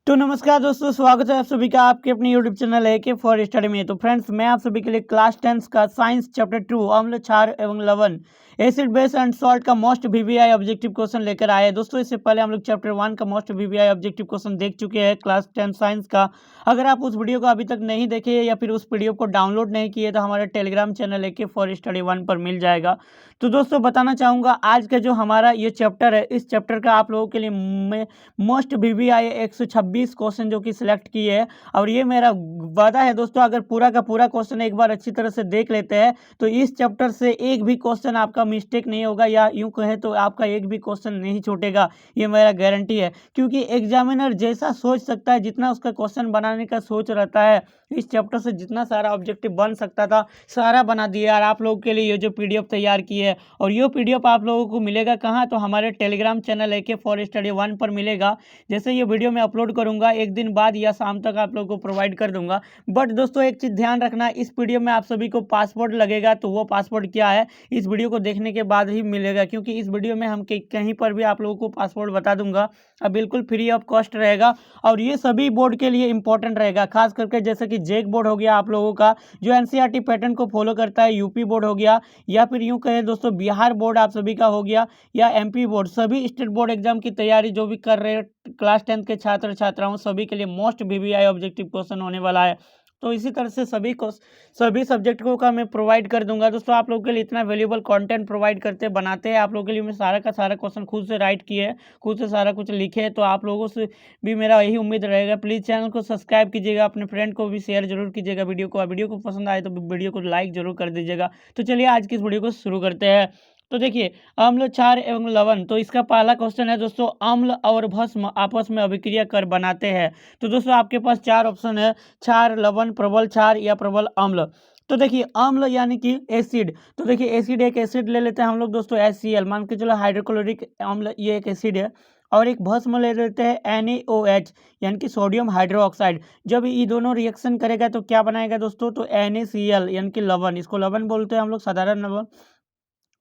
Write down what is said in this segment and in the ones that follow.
तो नमस्कार दोस्तों, स्वागत है आप सभी का आपके अपने YouTube channel AK for study में। तो फ्रेंड्स, मैं आप सभी के लिए क्लास 10 का साइंस चैप्टर 2 अम्ल, क्षार एवं लवण, एसिड बेस एंड सॉल्ट का मोस्ट VBI ऑब्जेक्टिव क्वेश्चन लेकर आए। दोस्तों, इससे पहले हम लोग चैप्टर 1 का मोस्ट VBI ऑब्जेक्टिव क्वेश्चन देख चुके हैं क्लास 10 साइंस का। अगर आप उस वीडियो को अभी तक नहीं देखे या फिर उस पीडीएफ को डाउनलोड नहीं किए तो हमारे Telegram channel AK for study 1 पर मिल जाएगा। तो दोस्तों, बताना चाहूँगा आज का जो हमारा ये चैप्टर है, इस चैप्टर का आप लोगों के लिए मैं मोस्ट VBI 126 क्वेश्चन जो कि सिलेक्ट किए हैं। और ये मेरा वादा है दोस्तों, अगर पूरा का पूरा क्वेश्चन एक बार अच्छी तरह से देख लेते हैं तो इस चैप्टर से एक भी क्वेश्चन आपका मिस्टेक नहीं होगा, या यूं कहे तो आपका एक भी क्वेश्चन नहीं छूटेगा। ये मेरा गारंटी है, क्योंकि एग्जामिनर जैसा सोच सकता है, जितना उसका क्वेश्चन बनाने का सोच रहता है, इस चैप्टर से जितना सारा ऑब्जेक्टिव बन सकता था सारा बना दिया। और आप लोगों के लिए ये जो PDF तैयार की है, और ये PDF आप लोगों को मिलेगा कहाँ, तो हमारे Telegram channel AK for study 1 पर मिलेगा। जैसे ये वीडियो मैं अपलोड करूंगा एक दिन बाद या शाम तक आप लोगों को प्रोवाइड कर दूंगा। बट दोस्तों, एक चीज़ ध्यान रखना, इस PDF में आप सभी को पासवर्ड लगेगा। तो वो पासवर्ड क्या है, इस वीडियो को देखने के बाद ही मिलेगा, क्योंकि इस वीडियो में हम कहीं पर भी आप लोगों को पासवर्ड बता दूंगा। अब बिल्कुल फ्री ऑफ कॉस्ट रहेगा, और ये सभी बोर्ड के लिए इंपॉर्टेंट रहेगा। खास करके जैसे कि जेक बोर्ड हो गया आप लोगों का, जो NCERT पैटर्न को फॉलो करता है, यूपी बोर्ड हो गया, या फिर यूं कहें दोस्तों बिहार बोर्ड आप सभी का हो गया, या MP बोर्ड, सभी स्टेट बोर्ड एग्जाम की तैयारी जो भी कर रहे हैं क्लास 10 के छात्र छात्राओं, सभी के लिए मोस्ट VBI ऑब्जेक्टिव क्वेश्चन होने वाला है। तो इसी तरह से सभी सब्जेक्टों का मैं प्रोवाइड कर दूंगा। दोस्तों, आप लोगों के लिए इतना वैल्यूएबल कंटेंट प्रोवाइड करते बनाते हैं, आप लोगों के लिए मैं सारा का सारा क्वेश्चन खुद से राइट किए है, खुद से सारा कुछ लिखे है। तो आप लोगों से भी मेरा यही उम्मीद रहेगा। प्लीज़ चैनल को सब्सक्राइब कीजिएगा, अपने फ्रेंड को भी शेयर जरूर कीजिएगा वीडियो को। वीडियो को पसंद आए तो वीडियो को लाइक जरूर कर दीजिएगा। तो चलिए आज की इस वीडियो को शुरू करते हैं। तो देखिए, अम्ल, क्षार एवं लवण। तो इसका पहला क्वेश्चन है दोस्तों, अम्ल और भस्म आपस में अभिक्रिया कर बनाते हैं। तो दोस्तों, आपके पास 4 ऑप्शन है, क्षार, लवण, प्रबल क्षार या प्रबल अम्ल। तो देखिए, अम्ल यानी कि एसिड। तो देखिए, एसिड, एक एसिड ले लेते हैं हम लोग दोस्तों, HCl, मान के चलो हाइड्रोक्लोरिक अम्ल, ये एक एसिड है। और एक भस्म ले लेते हैं NaOH, यानी कि सोडियम हाइड्रोक्साइड। जब ये दोनों रिएक्शन करेगा तो क्या बनाएगा दोस्तों, तो NaCl यानी कि लवण, इसको लवण बोलते हैं हम लोग, साधारण लवण।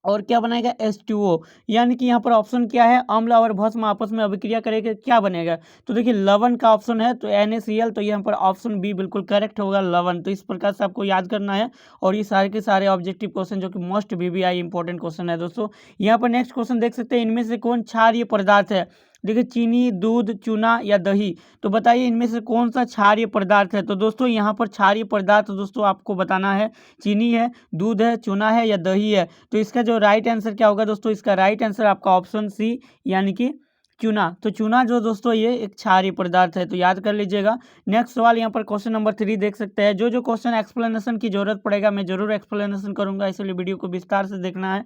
और क्या बनाएगा, H2O। यानी कि यहाँ पर ऑप्शन क्या है, अम्ल और भस्म आपस में अभिक्रिया करेगा, क्या बनेगा। तो देखिए, लवण का ऑप्शन है, तो NaCl, तो यहाँ पर ऑप्शन बी बिल्कुल करेक्ट होगा, लवण। तो इस प्रकार से आपको याद करना है। और ये सारे के सारे ऑब्जेक्टिव क्वेश्चन जो कि मोस्ट VBI इंपॉर्टेंट क्वेश्चन है दोस्तों। यहाँ पर नेक्स्ट क्वेश्चन देख सकते हैं, इनमें से कौन क्षारीय पदार्थ है। देखिए, चीनी, दूध, चूना या दही। तो बताइए इनमें से कौन सा क्षारीय पदार्थ है। तो दोस्तों, यहाँ पर क्षारीय पदार्थ दोस्तों आपको बताना है, चीनी है, दूध है, चूना है या दही है। तो इसका जो राइट आंसर क्या होगा दोस्तों, इसका राइट आंसर आपका ऑप्शन सी, यानी कि चूना। तो चूना जो दोस्तों ये एक क्षारीय पदार्थ है, तो याद कर लीजिएगा। नेक्स्ट सवाल, यहाँ पर क्वेश्चन नंबर 3 देख सकते हैं। जो क्वेश्चन एक्सप्लेनेशन की जरूरत पड़ेगा मैं जरूर एक्सप्लेनेशन करूंगा, इसलिए वीडियो को विस्तार से देखना है।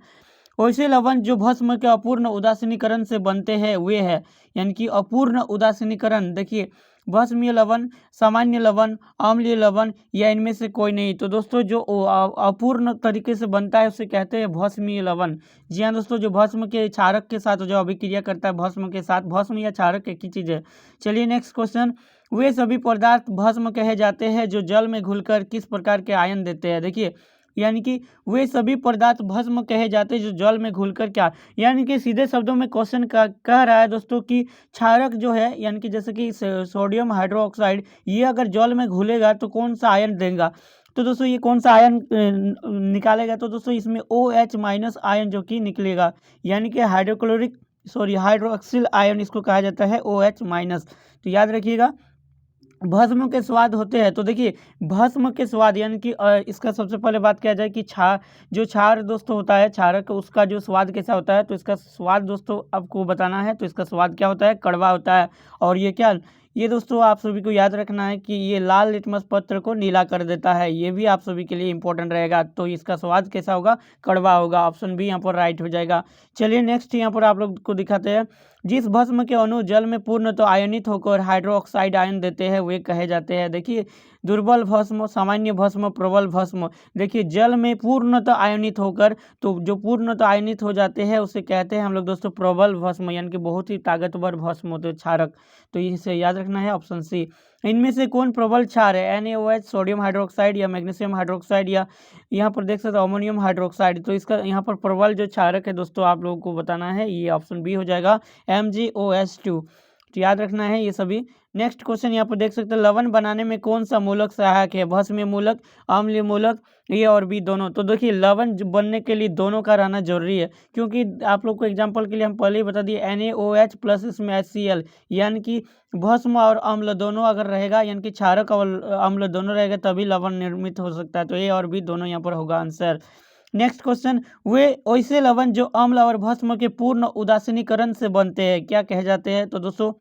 वैसे लवण जो भस्म के अपूर्ण उदासीनीकरण से बनते हैं वे है, यानी कि अपूर्ण उदासीनीकरण। देखिए, भस्मीय लवण, सामान्य लवण, अम्लीय लवण, या इनमें से कोई नहीं। तो दोस्तों, जो अपूर्ण तरीके से बनता है उसे कहते हैं भस्मीय लवण। जी हाँ दोस्तों, जो भस्म के क्षारक के साथ जो अभिक्रिया करता है भस्म के साथ, भस्म या क्षारक एक ही चीज है। चलिए नेक्स्ट क्वेश्चन, वे सभी पदार्थ भस्म कहे जाते हैं जो जल में घुलकर किस प्रकार के आयन देते हैं। देखिए, यानी कि वे सभी पदार्थ भस्म कहे जाते हैं जो जल में घुलकर क्या, यानी कि सीधे शब्दों में क्वेश्चन कह रहा है दोस्तों कि क्षारक जो है, यानी कि जैसे कि सोडियम हाइड्रोक्साइड, ये अगर जल में घुलेगा तो कौन सा आयन देगा। तो दोस्तों, ये कौन सा आयन निकालेगा, तो दोस्तों इसमें OH माइनस आयन जो कि निकलेगा, यानी कि हाइड्रोक्सिल आयन इसको कहा जाता है, OH माइनस। तो याद रखिएगा। भस्म के स्वाद होते हैं। तो देखिए, भस्म के स्वाद, यानी कि इसका सबसे पहले बात किया जाए कि क्षार दोस्तों होता है, क्षारक, उसका जो स्वाद कैसा होता है। तो इसका स्वाद दोस्तों आपको बताना है। तो इसका स्वाद क्या होता है, कड़वा होता है। और ये दोस्तों आप सभी को याद रखना है कि ये लाल लिटमस पत्र को नीला कर देता है। ये भी आप सभी के लिए इंपॉर्टेंट रहेगा। तो इसका स्वाद कैसा होगा, कड़वा होगा। ऑप्शन बी यहाँ पर राइट हो जाएगा। चलिए नेक्स्ट यहाँ पर आप लोग को दिखाते हैं, जिस भस्म के अणु जल में पूर्ण तो आयनित होकर हाइड्रोक्साइड आयन देते हैं वे कहे जाते हैं। देखिए, दुर्बल भस्म, सामान्य भस्म, प्रबल भस्म। देखिए, जल में पूर्णतः आयनित होकर, तो जो पूर्णतः आयनित हो जाते हैं उसे कहते हैं हम लोग दोस्तों प्रबल भस्म, यानी कि बहुत ही ताकतवर भस्म होते हैं, क्षारक। तो इसे याद रखना है, ऑप्शन सी। इनमें से कौन प्रबल क्षार है, NaOH, सोडियम हाइड्रोक्साइड या मैग्नीशियम हाइड्रोक्साइड, या यहाँ पर देख सकते हो अमोनियम हाइड्रोक्साइड। तो इसका यहाँ पर प्रबल जो क्षारक है दोस्तों आप लोगों को बताना है, ये ऑप्शन बी हो जाएगा, MgOH2। तो याद रखना है ये सभी। नेक्स्ट क्वेश्चन यहाँ पर देख सकते हैं, लवण बनाने में कौन सा मूलक सहायक है? भस्म मूलक, अम्लीय मूलक, ए और बी दोनों। तो देखिए लवण बनने के लिए दोनों का रहना जरूरी है, क्योंकि आप लोग को एग्जांपल के लिए हम पहले ही बता दिए NaOH प्लस इसमें HCl, यानी कि भस्म और अम्ल दोनों अगर रहेगा, यानी कि क्षारक और अम्ल दोनों रहेगा तभी लवण निर्मित हो सकता है। तो ए और बी दोनों यहाँ पर होगा आंसर। नेक्स्ट क्वेश्चन, वे वैसे लवण जो अम्ल और भस्म के पूर्ण उदासीनीकरण से बनते हैं क्या कहे जाते हैं? तो दोस्तों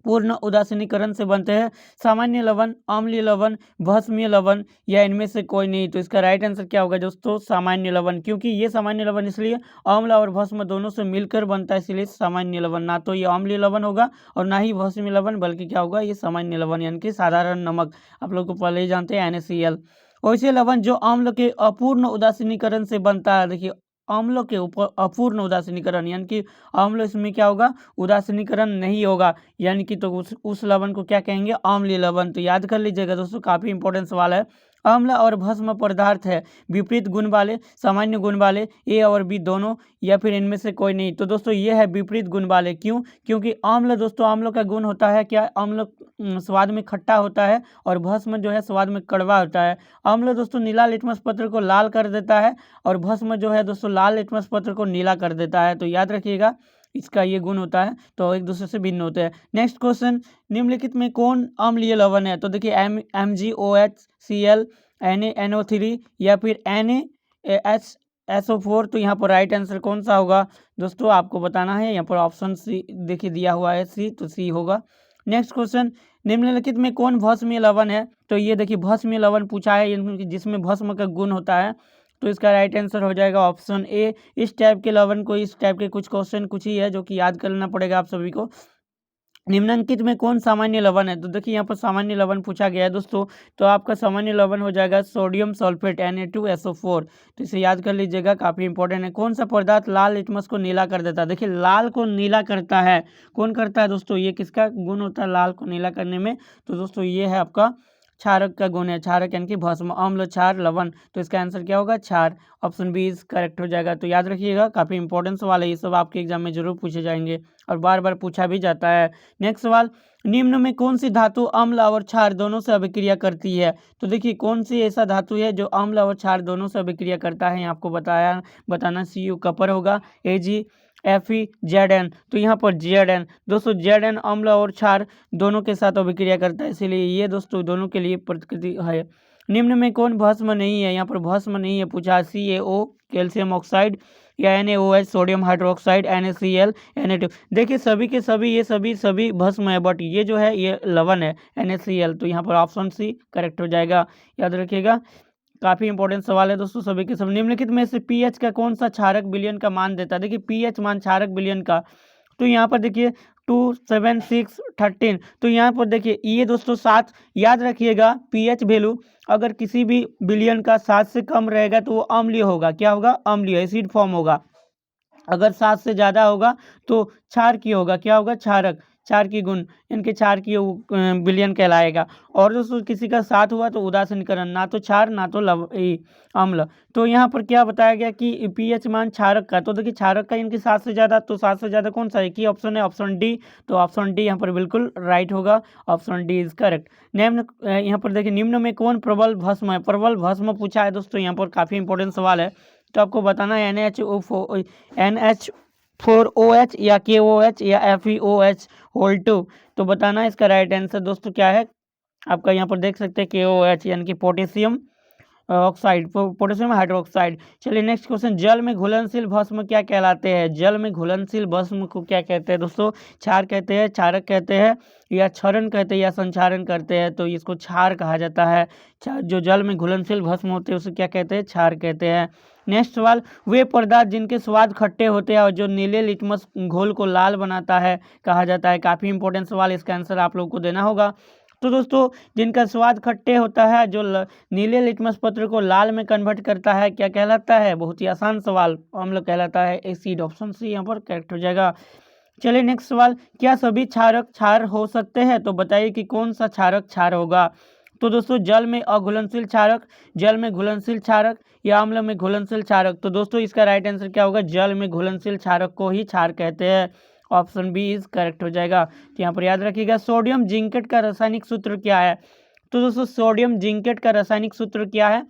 पूर्ण उदासीनीकरण से बनते हैं सामान्य लवण, अम्लीय लवण, भस्मीय लवण या इनमें से कोई नहीं। तो इसका राइट आंसर क्या होगा दोस्तों? सामान्य लवण, क्योंकि ये सामान्य लवण इसलिए अम्ल और भस्म दोनों से मिलकर बनता है, इसलिए सामान्य लवण। ना तो ये अम्लीय लवण होगा और ना ही भस्मीय लवण, बल्कि क्या होगा? ये सामान्य लवण यानी कि साधारण नमक। आप लोग को पहले ही जानते हैं NaCl। वैसे लवण जो अम्ल के अपूर्ण उदासीनीकरण से बनता है, देखिए अम्ल के ऊपर अपूर्ण उदासीनीकरण, यानी कि अम्ल इसमें क्या होगा? उदासीनीकरण नहीं होगा, यानी कि तो उस लवण को क्या कहेंगे? अम्लीय लवण। तो याद कर लीजिएगा दोस्तों, काफी इंपॉर्टेंट सवाल है। अम्ल और भस्म पदार्थ है विपरीत गुण वाले, सामान्य गुण वाले, ए और बी दोनों या फिर इनमें से कोई नहीं। तो दोस्तों ये है विपरीत गुण वाले। क्यों? क्योंकि अम्ल दोस्तों, अम्लों का गुण होता है क्या? अम्ल स्वाद में खट्टा होता है और भस्म जो है स्वाद में कड़वा होता है। अम्ल दोस्तों नीला लिटमस पत्र को लाल कर देता है और भस्म जो है दोस्तों लाल लिटमस पत्र को नीला कर देता है। तो याद रखिएगा इसका ये गुण होता है, तो एक दूसरे से भिन्न होते हैं। नेक्स्ट क्वेश्चन, निम्नलिखित में कौन अम्लीय लवण है? तो देखिए MgOHCl, NaNO3 या फिर NaSO4। तो यहाँ पर राइट आंसर कौन सा होगा दोस्तों? आपको बताना है। यहाँ पर ऑप्शन सी देखिए दिया हुआ है, सी, तो सी होगा। नेक्स्ट क्वेश्चन, निम्नलिखित में कौन भस्मीय लवण है? तो ये देखिए भस्मीय लवण पूछा है, जिसमें भस्म का गुण होता है। तो इसका राइट आंसर हो जाएगा ऑप्शन ए। इस टाइप के लवण को, इस टाइप के कुछ क्वेश्चन कुछ ही है जो कि याद करना पड़ेगा आप सभी को। निम्नलिखित में कौन सामान्य लवण है? तो देखिए यहाँ पर सामान्य लवण पूछा गया है दोस्तों, तो आपका सामान्य लवण हो जाएगा सोडियम सल्फेट Na2SO4। तो इसे याद कर लीजिएगा, काफी इंपॉर्टेंट है। कौन सा पदार्थ लाल लिटमस को नीला कर देता है? देखिए लाल को नीला करता है, कौन करता है दोस्तों? ये किसका गुण होता है लाल को नीला करने में? तो दोस्तों ये है आपका क्षारक का गुण है। क्षारक यानी कि भस्म, अम्ल, क्षार, लवण। तो इसका आंसर क्या होगा? क्षार। ऑप्शन बी इज करेक्ट हो जाएगा। तो याद रखिएगा, काफी इंपॉर्टेंट सवाल है, ये सब आपके एग्जाम में जरूर पूछे जाएंगे और बार बार पूछा भी जाता है। नेक्स्ट सवाल, निम्न में कौन सी धातु अम्ल और क्षार दोनों से अभिक्रिया करती है? तो देखिए कौन सी ऐसा धातु है जो अम्ल और क्षार दोनों से अभिक्रिया करता है? आपको बताना Cu कपर होगा, Ag, Fe, Zn। तो यहाँ पर Zn दोस्तों, Zn अम्ल और क्षार दोनों के साथ अभिक्रिया करता है, इसीलिए ये दोस्तों दोनों के लिए प्रकृति है। निम्न में कौन भस्म नहीं है? यहाँ पर भस्म नहीं है पूछा, CaO कैल्शियम ऑक्साइड या NaOH sodium hydroxide, NaCl, Na2। देखिए सभी के सभी ये सभी भस्म है, बट ये जो है ये लवण है NaCl। तो यहाँ पर ऑप्शन सी करेक्ट हो जाएगा, याद रखिएगा। काफी इंपॉर्टेंट सवाल है दोस्तों सभी के सब। निम्नलिखित में से पीएच का कौन सा क्षारक विलयन का मान देता है? देखिए पीएच मान क्षारक विलयन का, तो यहाँ पर देखिए 2, 7, 6, 13। तो यहाँ पर देखिए ये दोस्तों 7, याद रखिएगा पीएच वैल्यू अगर किसी भी विलयन का 7 से कम रहेगा तो वो अम्लीय होगा। क्या होगा? अम्लीय, एसिड फॉर्म होगा। अगर 7 से ज़्यादा होगा तो क्षार की होगा। क्या होगा? क्षारक, क्षार की गुण, इनके क्षार की विलयन कहलाएगा। और दोस्तों किसी का 7 हुआ तो उदासीनीकरण, ना तो क्षार ना तो अम्ल। तो यहाँ पर क्या बताया गया कि पीएच मान क्षारक का, तो देखिए क्षारक का इनके 7 से ज़्यादा, तो 7 से ज़्यादा कौन सा एक ही ऑप्शन है, ऑप्शन डी। तो ऑप्शन डी यहाँ पर बिल्कुल राइट होगा, ऑप्शन डी इज करेक्ट। निम्न यहाँ पर देखिए निम्न में कौन प्रबल भस्म है? प्रबल भस्म पूछा है दोस्तों, यहाँ पर काफ़ी इंपॉर्टेंट सवाल है। तो आपको बताना है NH4OH या KOH या FeOH2। तो बताना है इसका राइट आंसर दोस्तों क्या है आपका। यहाँ पर देख सकते हैं KOH यानी कि पोटेशियम ऑक्साइड, पोटेशियम हाइड्रोक्साइड। चलिए नेक्स्ट क्वेश्चन, जल में घुलनशील भस्म क्या कहलाते हैं? जल में घुलनशील भस्म को क्या कहते हैं दोस्तों? क्षार कहते हैं, क्षारक कहते हैं या क्षरण कहते हैं या संक्षारण करते हैं? तो इसको क्षार कहा जाता है। जो जल में घुलनशील भस्म होते हैं उसे क्या कहते हैं? क्षार कहते हैं। नेक्स्ट सवाल, वे पदार्थ जिनके स्वाद खट्टे होते हैं और जो नीले लिटमस घोल को लाल बनाता है कहा जाता है। काफ़ी इंपॉर्टेंट सवाल, इसका आंसर आप लोग को देना होगा। तो दोस्तों जिनका स्वाद खट्टे होता है, जो नीले लिटमस पत्र को लाल में कन्वर्ट करता है, क्या कहलाता है? बहुत ही आसान सवाल, अम्ल कहलाता है, एसिड। ऑप्शन सी यहाँ पर करेक्ट हो जाएगा। चलिए नेक्स्ट सवाल, क्या सभी क्षारक क्षार हो सकते हैं? तो बताइए कि कौन सा क्षारक क्षार होगा। तो दोस्तों जल में अघुलनशील क्षारक, जल में घुलनशील क्षारक या अम्ल में घुलनशील क्षारक। तो दोस्तों इसका राइट आंसर क्या होगा? जल में घुलनशील क्षारक को ही क्षार कहते हैं। ऑप्शन बी इज करेक्ट हो जाएगा। तो यहाँ पर याद रखिएगा सोडियम जिंकेट का रासायनिक सूत्र क्या है। तो दोस्तों सोडियम जिंकेट का रासायनिक सूत्र क्या है,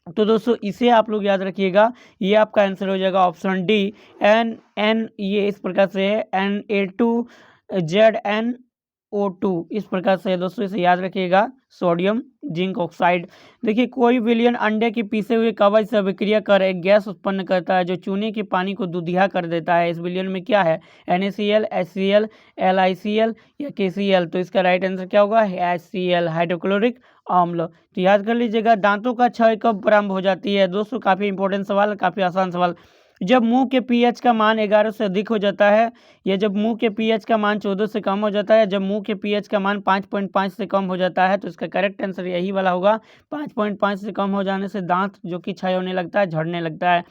तो दोस्तों इसे आप लोग याद रखिएगा, ये आपका आंसर हो जाएगा ऑप्शन डी एन ये इस प्रकार से है Na2ZnO2 इस प्रकार से है दोस्तों, इसे याद रखिएगा सोडियम जिंक ऑक्साइड। देखिए कोई विलियन अंडे के पीसे हुए कवच से अभिक्रिया कर एक गैस उत्पन्न करता है जो चूने के पानी को दूधिया कर देता है। इस विलियन में क्या है, NaCl, HCl, LiCl या KCl। तो इसका राइट आंसर क्या होगा, HCl हाइड्रोक्लोरिक अम्ल। तो याद कर लीजिएगा दांतों का क्षय कब प्रारंभ हो जाती है। दोस्तों काफ़ी इंपॉर्टेंट सवाल, काफ़ी आसान सवाल। जब मुंह के पीएच का मान 11 से अधिक हो जाता है, या जब मुंह के पीएच का मान 14 से कम हो जाता है, जब मुंह के पीएच का मान 5.5 से कम हो जाता है। तो इसका करेक्ट आंसर यही वाला होगा, 5.5 से कम हो जाने से दांत जो कि क्षय होने लगता है, झड़ने लगता है।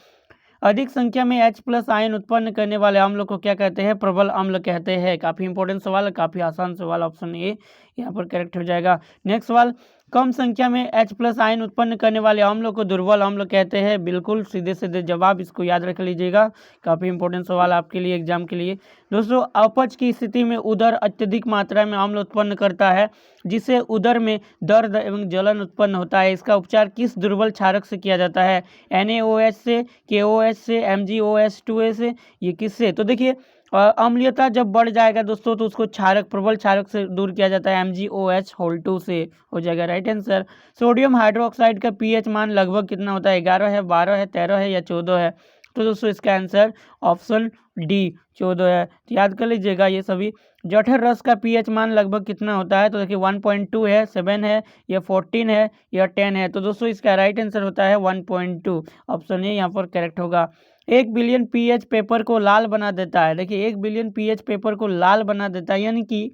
अधिक संख्या में H+ आयन उत्पन्न करने वाले अम्ल को क्या कहते हैं, प्रबल अम्ल कहते हैं। काफ़ी इंपॉर्टेंट सवाल है, काफ़ी आसान सवाल, ऑप्शन ए यहाँ पर करेक्ट हो जाएगा। नेक्स्ट सवाल, कम संख्या में H+ आयन उत्पन्न करने वाले अम्लों को दुर्बल अम्ल कहते हैं। बिल्कुल सीधे सीधे जवाब, इसको याद रख लीजिएगा, काफ़ी इंपॉर्टेंट सवाल आपके लिए एग्जाम के लिए। दोस्तों अपच की स्थिति में उदर अत्यधिक मात्रा में अम्ल उत्पन्न करता है, जिससे उदर में दर्द एवं जलन उत्पन्न होता है। इसका उपचार किस दुर्बल क्षारक से किया जाता है, NaOH से, KOH से, MgOH2a से, ये किससे। तो देखिए अम्लीयता जब बढ़ जाएगा दोस्तों तो उसको क्षारक, प्रबल क्षारक से दूर किया जाता है, MgOH2 से हो जाएगा राइट आंसर। सोडियम हाइड्रोक्साइड का pH मान लगभग कितना होता है, 11 है, 12 है, 13 है या 14 है। तो दोस्तों इसका आंसर ऑप्शन डी 14 है। तो याद कर लीजिएगा ये सभी। जठर रस का pH मान लगभग कितना होता है, तो देखिए 1.2 है, 7 है या 14 है या 10 है। तो दोस्तों इसका राइट आंसर होता है 1.2, ऑप्शन ए यहाँ पर करेक्ट होगा। 1 बिलियन pH पेपर को लाल बना देता है। देखिए 1 बिलियन pH पेपर को लाल बना देता है, यानी कि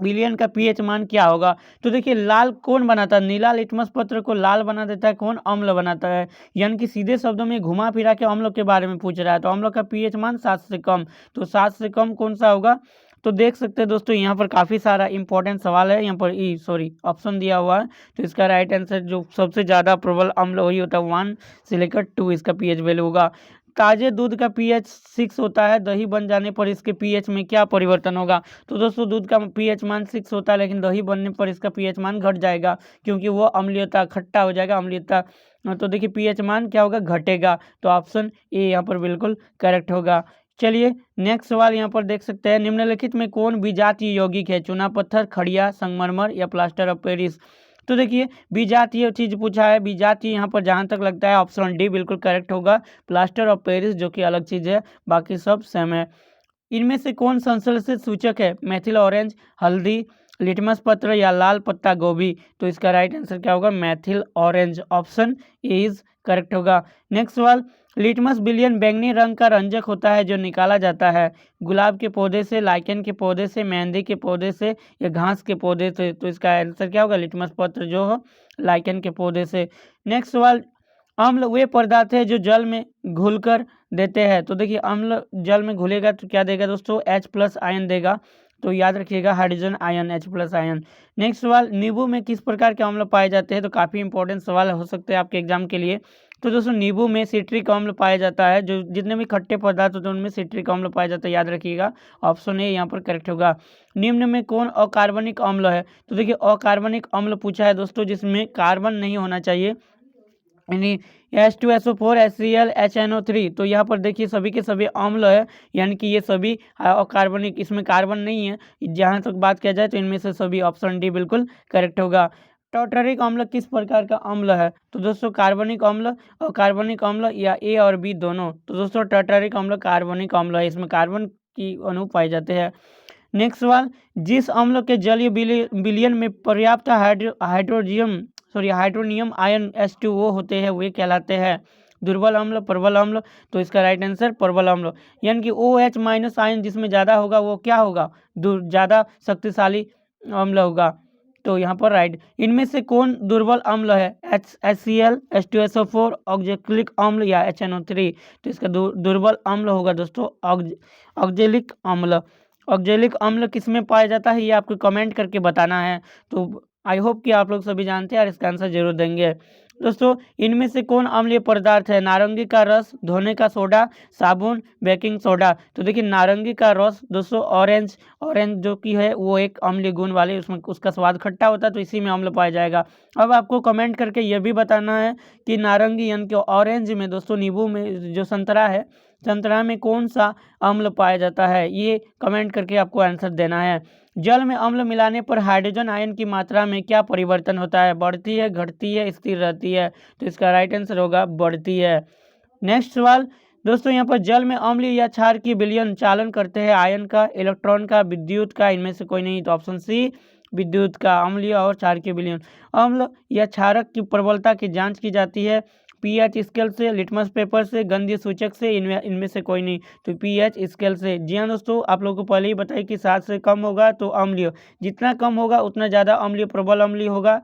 बिलियन का pH मान क्या होगा। तो देखिए लाल कौन बनाता है, नीला लिटमस पत्र को लाल बना देता है कौन, अम्ल बनाता है। यानी कि सीधे शब्दों में घुमा फिरा के अम्लों के बारे में पूछ रहा है। तो अम्लों का pH मान 7 से कम, तो 7 से कम कौन सा होगा। तो देख सकते हैं दोस्तों यहाँ पर काफ़ी सारा इंपॉर्टेंट सवाल है, यहाँ पर ऑप्शन दिया हुआ है। तो इसका राइट आंसर जो सबसे ज़्यादा प्रबल अम्ल वही होता है 1 से लेकर 2 इसका pH वैल्यू होगा। ताजे दूध का pH 6 होता है, दही बन जाने पर इसके pH में क्या परिवर्तन होगा। तो दोस्तों दूध का pH मान 6 होता है, लेकिन दही बनने पर इसका pH मान घट जाएगा, क्योंकि वो अम्लीयता, खट्टा हो जाएगा अम्लीयता। तो देखिए pH मान क्या होगा, घटेगा। तो ऑप्शन ए यहाँ पर बिल्कुल करेक्ट होगा। चलिए नेक्स्ट सवाल यहाँ पर देख सकते हैं, निम्नलिखित में कौन विजातीय यौगिक है, चूना पत्थर, खड़िया, संगमरमर या प्लास्टर ऑफ पेरिस। तो देखिए विजातीय चीज पूछा है, विजातीय यहाँ पर जहाँ तक लगता है ऑप्शन डी बिल्कुल करेक्ट होगा, प्लास्टर ऑफ पेरिस जो कि अलग चीज है, बाकी सब सेम है। इनमें से कौन संश्लेषित सूचक है, मैथिल ऑरेंज, हल्दी, लिटमस पत्र या लाल पत्ता गोभी। तो इसका राइट आंसर क्या होगा, Maithil orange, option A is correct होगा। नेक्स्ट सवाल, लिटमस बिलियन बैंगनी रंग का रंजक होता है जो निकाला जाता है गुलाब के पौधे से, लाइकेन के पौधे से, मेहंदी के पौधे से या घास के पौधे से। तो इसका आंसर क्या होगा, लिटमस पत्र जो हो लाइकेन के पौधे से। नेक्स्ट सवाल, अम्ल वे पदार्थ है जो जल में घुलकर देते हैं। तो देखिए अम्ल जल में घुलेगा तो क्या देगा दोस्तों, H+ आयन देगा। तो याद रखिएगा hydrogen ion, H+ ion. Next सवाल, नींबू में किस प्रकार के अम्ल पाए जाते हैं। तो काफ़ी इंपॉर्टेंट सवाल हो सकते हैं आपके एग्जाम के लिए। तो दोस्तों नींबू में सिट्रिक अम्ल पाया जाता है, जो जितने भी खट्टे पदार्थ होते हैं उनमें सिट्रिक अम्ल पाया जाता है, याद रखिएगा, ऑप्शन ए यहाँ पर करेक्ट होगा। निम्न में कौन अकार्बनिक अम्ल है। तो देखिए अकार्बनिक अम्ल पूछा है दोस्तों जिसमें कार्बन नहीं होना चाहिए, यानी H2SO4, HCl, HNO3। तो यहाँ पर देखिए सभी के सभी अम्ल है, यानी कि ये सभी अकार्बनिक, इसमें कार्बन नहीं है। जहाँ तक बात किया जाए तो इनमें से सभी ऑप्शन डी बिल्कुल करेक्ट होगा। टॉर्टरिक अम्ल किस प्रकार का अम्ल है। तो दोस्तों कार्बनिक अम्ल और कार्बनिक अम्ल या ए और बी दोनों। तो दोस्तों टॉर्टरिक अम्ल कार्बनिक अम्ल है, इसमें कार्बन की अणु पाए जाते हैं। नेक्स्ट सवाल, जिस अम्ल के जलीय विलयन में पर्याप्त हाइड्रोनियम आयन H2O होते हैं वे कहलाते हैं दुर्बल अम्ल, प्रबल अम्ल। तो इसका राइट आंसर प्रबल अम्ल, यानी कि OH- आयन जिसमें ज़्यादा होगा वो क्या होगा, ज़्यादा शक्तिशाली अम्ल होगा। तो यहाँ पर राइट, इनमें से कौन दुर्बल अम्ल है, HCl, H2SO4, ऑक्जेलिक अम्ल या HNO3। तो इसका दुर्बल अम्ल होगा दोस्तों ऑक्जेलिक अम्ल। ऑक्जेलिक अम्ल किसमें पाया जाता है ये आपको कमेंट करके बताना है। तो आई होप कि आप लोग सभी जानते हैं और इसका आंसर जरूर देंगे। दोस्तों इनमें से कौन अम्लीय पदार्थ है? नारंगी का रस, धोने का सोडा, साबुन, बेकिंग सोडा। तो देखिए नारंगी का रस दोस्तों, ऑरेंज ऑरेंज जो कि है वो एक अम्लीय गुण वाले, उसमें उसका स्वाद खट्टा होता है, तो इसी में अम्ल पाया जाएगा। अब आपको कमेंट करके यह भी बताना है कि नारंगी यानी कि ऑरेंज में दोस्तों, नींबू में जो संतरा है, संतरा में कौन सा अम्ल पाया जाता है, ये कमेंट करके आपको आंसर देना है। जल में अम्ल मिलाने पर हाइड्रोजन आयन की मात्रा में क्या परिवर्तन होता है? बढ़ती है, घटती है, स्थिर रहती है? तो इसका राइट आंसर होगा बढ़ती है। नेक्स्ट सवाल दोस्तों, यहाँ पर जल में अम्ल या क्षार की विलयन चालन करते हैं? आयन का, इलेक्ट्रॉन का, विद्युत का, इनमें से कोई नहीं। तो ऑप्शन सी विद्युत का, अम्लीय और क्षार की विलयन। अम्ल या क्षारक की प्रबलता की जांच की जाती है पीएच स्केल से, लिटमस पेपर से, गंधीय सूचक से, इनमें से कोई नहीं। तो पीएच स्केल से। जी हाँ दोस्तों, आप लोगों को पहले ही बताइए कि 7 से कम होगा तो अम्लीय, जितना कम होगा उतना ज़्यादा अम्लीय, प्रबल अम्लीय होगा,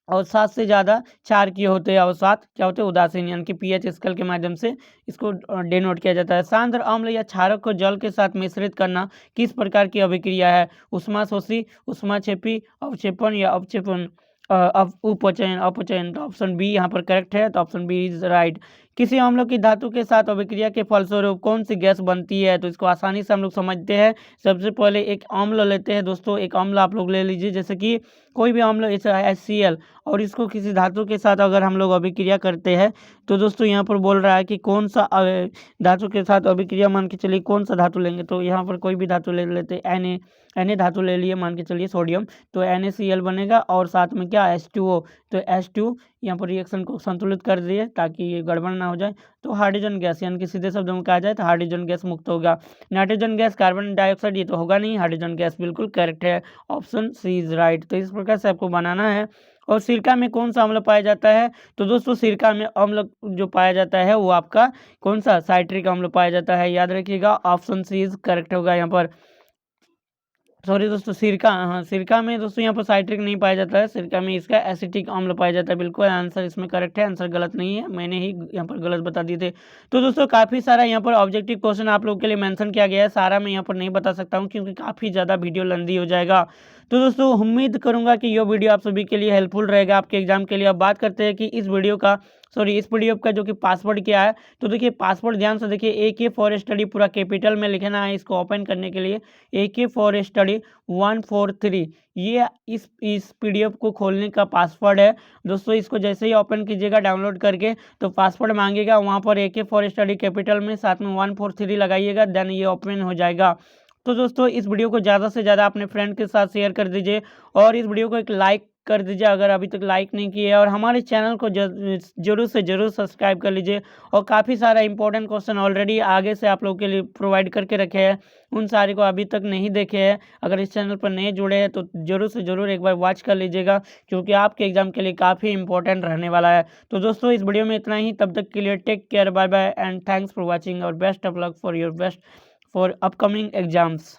और 7 से ज़्यादा क्षार की होते हैं, और 7 क्या होते हैं? उदासीन, यानी कि पीएच स्केल के माध्यम से इसको डिनोट किया जाता है। सांद्र अम्ल या क्षारक को जल के साथ मिश्रित करना किस प्रकार की अभिक्रिया है? ऊष्माशोषी, ऊष्माक्षेपी, अवक्षेपण या अपक्षेपण, उपचयन, अपचयन। तो ऑप्शन बी यहाँ पर करेक्ट है, तो ऑप्शन बी इज राइट। किसी अम्ल की धातु के साथ अभिक्रिया के फलस्वरूप कौन सी गैस बनती है? तो इसको आसानी से हम लोग समझते हैं। सबसे पहले एक अम्ल लेते हैं दोस्तों, एक अम्ल आप लोग ले लीजिए, जैसे कि कोई भी अम्ल, जैसे HCl, और इसको किसी धातु के साथ अगर हम लोग अभिक्रिया करते हैं, तो दोस्तों यहाँ पर बोल रहा है कि कौन सा धातु के साथ अभिक्रिया, मान के चलिए कौन सा धातु लेंगे, तो यहाँ पर कोई भी धातु ले लेते, Na धातु ले लिए, मान के चलिए सोडियम, तो NaCl बनेगा, और साथ में क्या, H2O। तो H2 यहाँ पर रिएक्शन को संतुलित कर दिए ताकि ये गड़बड़ ना हो जाए, तो हाइड्रोजन गैस, यानी कि सीधे शब्दों में कहा जाए तो हाइड्रोजन गैस मुक्त होगा। नाइट्रोजन गैस, कार्बन डाइऑक्साइड, ये तो होगा नहीं, हाइड्रोजन गैस बिल्कुल करेक्ट है, ऑप्शन सी इज राइट। तो इस प्रकार से आपको बनाना है। और सिरका में कौन सा अम्ल पाया जाता है? तो दोस्तों सिरका में अम्ल जो पाया जाता है वो आपका कौन सा, साइट्रिक अम्ल पाया जाता है, याद रखिएगा, ऑप्शन सी इज करेक्ट होगा यहाँ पर। सॉरी दोस्तों, सिरका, हाँ सिरका में दोस्तों यहाँ पर साइट्रिक नहीं पाया जाता है, सिरका में इसका एसिटिक अम्ल पाया जाता है। बिल्कुल आंसर इसमें करेक्ट है, आंसर गलत नहीं है, मैंने ही यहाँ पर गलत बता दिए थे। तो दोस्तों काफ़ी सारा यहाँ पर ऑब्जेक्टिव क्वेश्चन आप लोगों के लिए मेंशन किया गया है, सारा मैं यहाँ पर नहीं बता सकता हूँ क्योंकि काफ़ी ज़्यादा वीडियो लंबी हो जाएगा। तो दोस्तों उम्मीद करूँगा कि यह वीडियो आप सभी के लिए हेल्पफुल रहेगा आपके एग्जाम के लिए। अब बात करते हैं कि इस वीडियो का, सॉरी इस पीडीएफ का जो कि पासवर्ड क्या है। तो देखिए पासवर्ड ध्यान से देखिए, AK फॉर स्टडी पूरा कैपिटल में लिखना है इसको ओपन करने के लिए, AK फॉर स्टडी 143, ये इस पीडीएफ को खोलने का पासवर्ड है दोस्तों। इसको जैसे ही ओपन कीजिएगा डाउनलोड करके, तो पासवर्ड मांगेगा, वहाँ पर AK फॉर स्टडी कैपिटल में साथ में 143 लगाइएगा, देन ये ओपन हो जाएगा। तो दोस्तों इस वीडियो को ज़्यादा से ज़्यादा अपने फ्रेंड के साथ शेयर कर दीजिए, और इस वीडियो को एक लाइक कर दीजिए अगर अभी तक लाइक नहीं किए, और हमारे चैनल को जरूर से जरूर सब्सक्राइब कर लीजिए। और काफ़ी सारा इंपॉर्टेंट क्वेश्चन ऑलरेडी आगे से आप लोगों के लिए प्रोवाइड करके रखे हैं, उन सारे को अभी तक नहीं देखे हैं, अगर इस चैनल पर नहीं जुड़े हैं तो जरूर से जरूर एक बार वॉच कर लीजिएगा, क्योंकि आपके एग्जाम के लिए काफ़ी इंपॉर्टेंट रहने वाला है। तो दोस्तों इस वीडियो में इतना ही, तब तक के लिए take care, bye bye and thanks for watching, और best of luck for your best for upcoming exams.